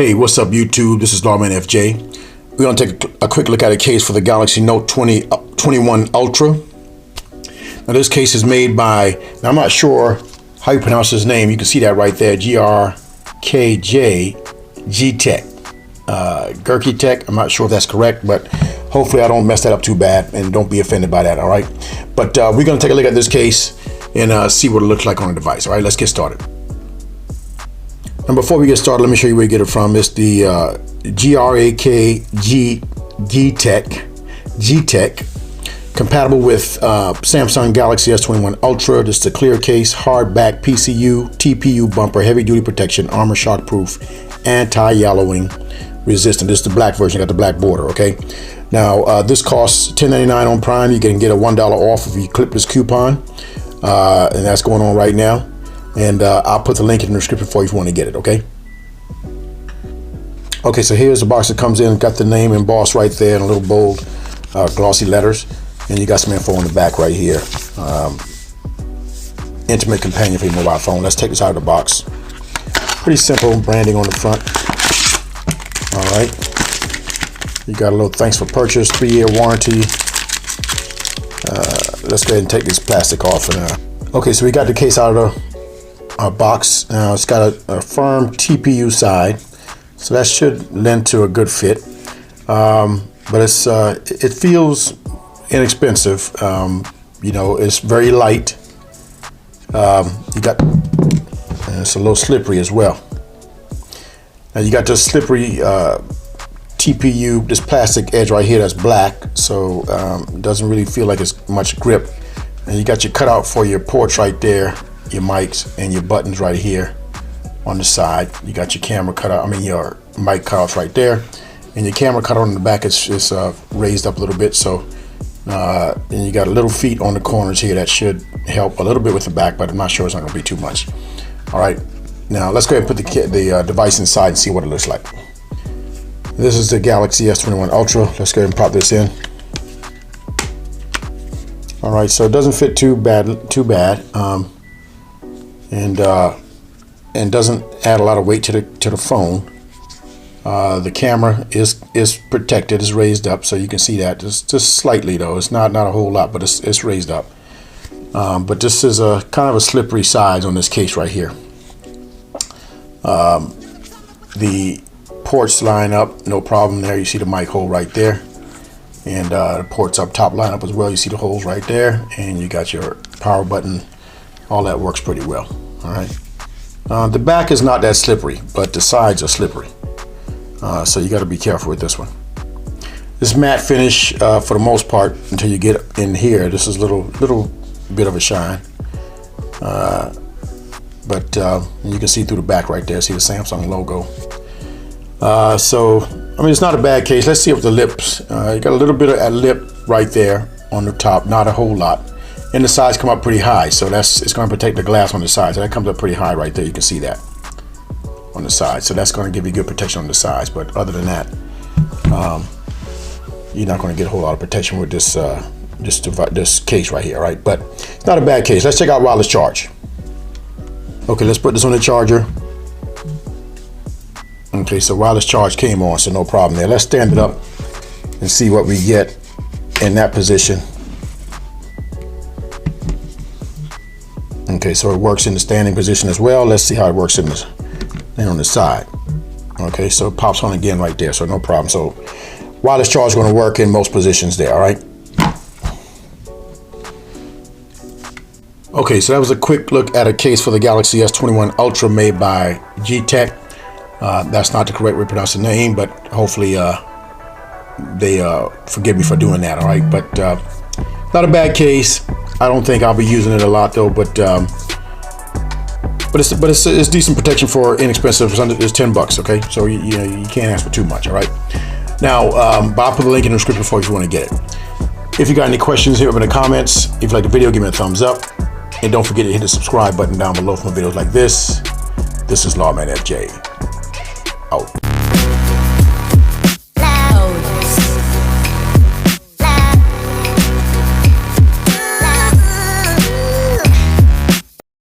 Hey, what's up YouTube? This is Lawman FJ. We're going to take a quick look at a case for the Galaxy Note 21 Ultra. Now this case is made by, now I'm not sure how you pronounce his name. You can see that right there, G-R-K-J-G-Tech. Gurky Tech, I'm not sure if that's correct, but hopefully I don't mess that up too bad and don't be offended by that, all right? But we're going to take a look at this case and see what it looks like on the device, all right? Let's get started. And before we get started, let me show you where you get it from. It's the G-Tech, compatible with Samsung Galaxy S21 Ultra. This is a clear case, hard back PCU, TPU bumper, heavy duty protection, armor shockproof, anti-yellowing resistant. This is the black version, got the black border, okay? Now, this costs $10.99 on Prime. You can get a $1 off if you clip this coupon, and that's going on right now. And I'll put the link in the description for you if you want to get it, okay? Okay, so here's the box that comes in. Got the name embossed right there in a little bold, glossy letters. And you got some info on the back right here. Intimate companion for your mobile phone. Let's take this out of the box. Pretty simple branding on the front. All right. You got a little thanks for purchase, 3-year warranty. Let's go ahead and take this plastic off for now. Okay, so we got the case out of the box. Now it's got a firm TPU side, so that should lend to a good fit. But it feels inexpensive. You know, it's very light. And it's a little slippery as well. Now you got this slippery TPU, this plastic edge right here that's black, so it doesn't really feel like it's much grip. And you got your cutout for your ports right there, your mics, and your buttons right here on the side. You got your camera cutout, your mic cutouts right there, and your camera cutout on the back is raised up a little bit. So and you got a little feet on the corners here that should help a little bit with the back, but I'm not sure it's not going to be too much. All right, now let's go ahead and put the device inside and see what it looks like. This is the Galaxy S21 Ultra. Let's go ahead and pop this in. All right, so it doesn't fit too bad, and doesn't add a lot of weight to the phone. The camera is protected, it's raised up, so you can see that just slightly though. It's not a whole lot, but it's raised up. But this is a kind of a slippery sides on this case right here. The ports line up, no problem there. You see the mic hole right there, and the ports up top line up as well. You see the holes right there, and you got your power button. All that works pretty well. All right. The back is not that slippery, but the sides are slippery. So you got to be careful with this one. This matte finish, for the most part, until you get in here, this is a little bit of a shine. But you can see through the back right there. See the Samsung logo. So it's not a bad case. Let's see if the lips. You got a little bit of a lip right there on the top, not a whole lot. And the sides come up pretty high, so it's going to protect the glass on the side. So that comes up pretty high right there. You can see that on the side. So that's going to give you good protection on the sides. But other than that, you're not going to get a whole lot of protection with this this case right here, right? But it's not a bad case. Let's check out wireless charge. Okay, let's put this on the charger. Okay, so wireless charge came on, so no problem there. Let's stand it up and see what we get in that position. Okay, so it works in the standing position as well. Let's see how it works on the side. Okay, so it pops on again right there, so no problem. So wireless charge is going to work in most positions there, all right? Okay, so that was a quick look at a case for the Galaxy S21 Ultra made by G-Tech. That's not the correct way to pronounce the name, but hopefully they forgive me for doing that, all right? But not a bad case. I don't think I'll be using it a lot though, but it's decent protection for inexpensive. It's $10, okay? So you can't ask for too much, all right? Now, I'll put the link in the description for you if you want to get it. If you got any questions, hit up in the comments. If you like the video, give me a thumbs up, and don't forget to hit the subscribe button down below for more videos like this. This is Lawman FJ out.